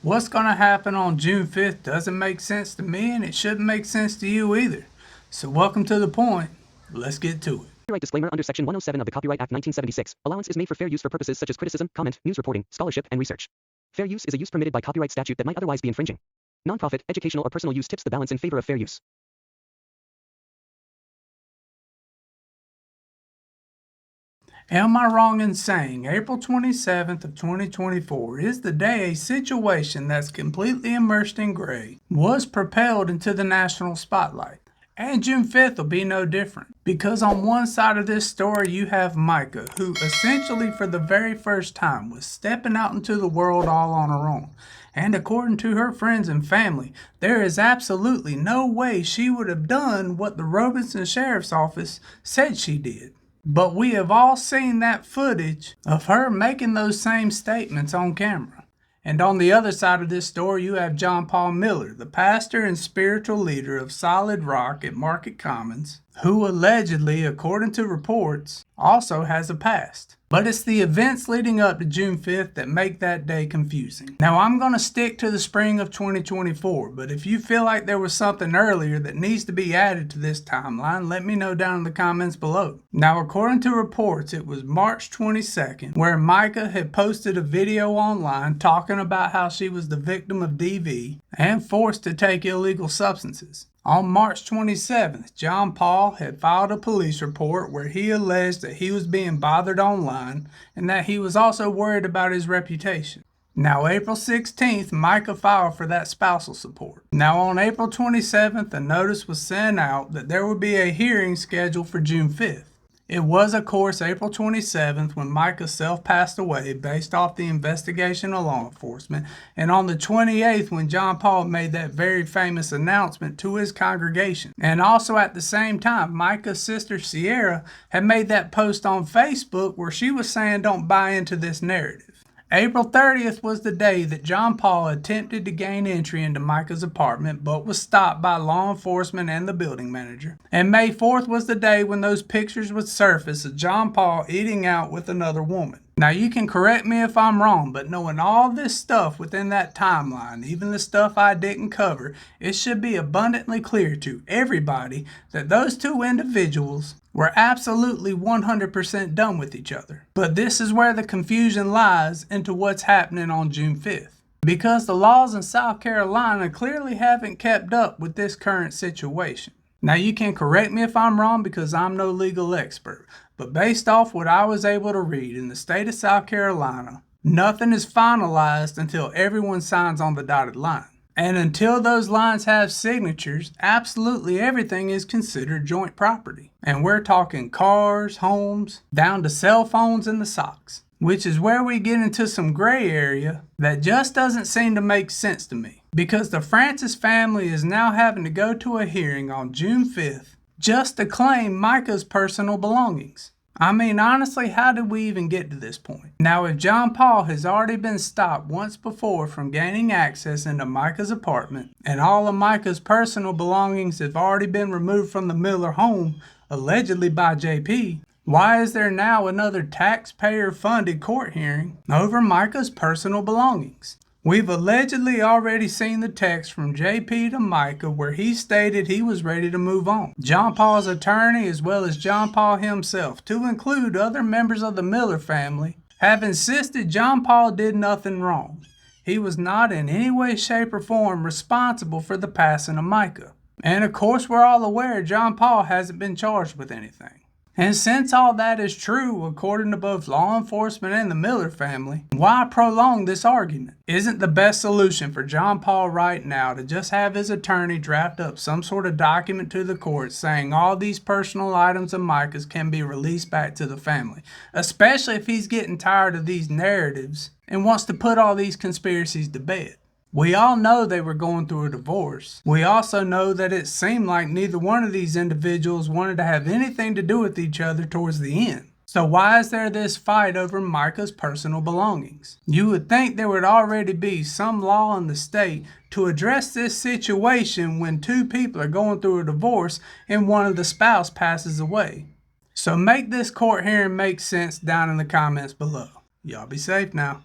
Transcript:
What's going to happen on June 5th doesn't make sense to me, and it shouldn't make sense to you either. So welcome to the point. Let's get to it. Copyright disclaimer under Section 107 of the Copyright Act 1976. Allowance is made for fair use for purposes such as criticism, comment, news reporting, scholarship, and research. Fair use is a use permitted by copyright statute that might otherwise be infringing. Nonprofit, educational, or personal use tips the balance in favor of fair use. Am I wrong in saying April 27th of 2024 is the day a situation that's completely immersed in gray was propelled into the national spotlight? And June 5th will be no different, because on one side of this story you have Mica, who essentially for the very first time was stepping out into the world all on her own. And according to her friends and family, there is absolutely no way she would have done what the Robinson Sheriff's Office said she did. But we have all seen that footage of her making those same statements on camera. And on the other side of this story, you have John Paul Miller, the pastor and spiritual leader of Solid Rock at Market Commons, who allegedly, according to reports, also has a past. But it's the events leading up to June 5th that make that day confusing. Now, I'm going to stick to the spring of 2024, but if you feel like there was something earlier that needs to be added to this timeline, let me know down in the comments below. Now, according to reports, it was March 22nd, where Mica had posted a video online talking about how she was the victim of DV and forced to take illegal substances. On March 27th, John Paul had filed a police report where he alleged that he was being bothered online and that he was also worried about his reputation. Now, April 16th, Mica filed for that spousal support. Now, on April 27th, a notice was sent out that there would be a hearing scheduled for June 5th. It was, of course, April 27th when Mica passed away based off the investigation of law enforcement, and on the 28th when John Paul made that very famous announcement to his congregation. And also at the same time, Mica's sister Sierra had made that post on Facebook where she was saying don't buy into this narrative. April 30th was the day that John Paul attempted to gain entry into Mica's apartment but was stopped by law enforcement and the building manager. And May 4th was the day when those pictures would surface of John Paul eating out with another woman. Now, you can correct me if I'm wrong, but knowing all this stuff within that timeline, even the stuff I didn't cover, it should be abundantly clear to everybody that those two individuals were absolutely 100% done with each other. But this is where the confusion lies into what's happening on June 5th. Because the laws in South Carolina clearly haven't kept up with this current situation. Now, you can correct me if I'm wrong because I'm no legal expert, but based off what I was able to read in the state of South Carolina, nothing is finalized until everyone signs on the dotted line. And until those lines have signatures, absolutely everything is considered joint property. And we're talking cars, homes, down to cell phones and the socks. Which is where we get into some gray area that just doesn't seem to make sense to me. Because the Francis family is now having to go to a hearing on June 5th just to claim Mica's personal belongings. I mean, honestly, how did we even get to this point? Now, if John Paul has already been stopped once before from gaining access into Mica's apartment, and all of Mica's personal belongings have already been removed from the Miller home, allegedly by JP, why is there now another taxpayer-funded court hearing over Mica's personal belongings? We've allegedly already seen the text from JP to Mica where he stated he was ready to move on. John Paul's attorney, as well as John Paul himself, to include other members of the Miller family, have insisted John Paul did nothing wrong. He was not in any way, shape, or form responsible for the passing of Mica. And of course, we're all aware John Paul hasn't been charged with anything. And since all that is true, according to both law enforcement and the Miller family, why prolong this argument? Isn't the best solution for John Paul right now to just have his attorney draft up some sort of document to the court saying all these personal items of Mica's can be released back to the family, especially if he's getting tired of these narratives and wants to put all these conspiracies to bed? We all know they were going through a divorce. We also know that it seemed like neither one of these individuals wanted to have anything to do with each other towards the end. So why is there this fight over Mica's personal belongings? You would think there would already be some law in the state to address this situation when two people are going through a divorce and one of the spouse passes away. So make this court hearing make sense down in the comments below. Y'all be safe now.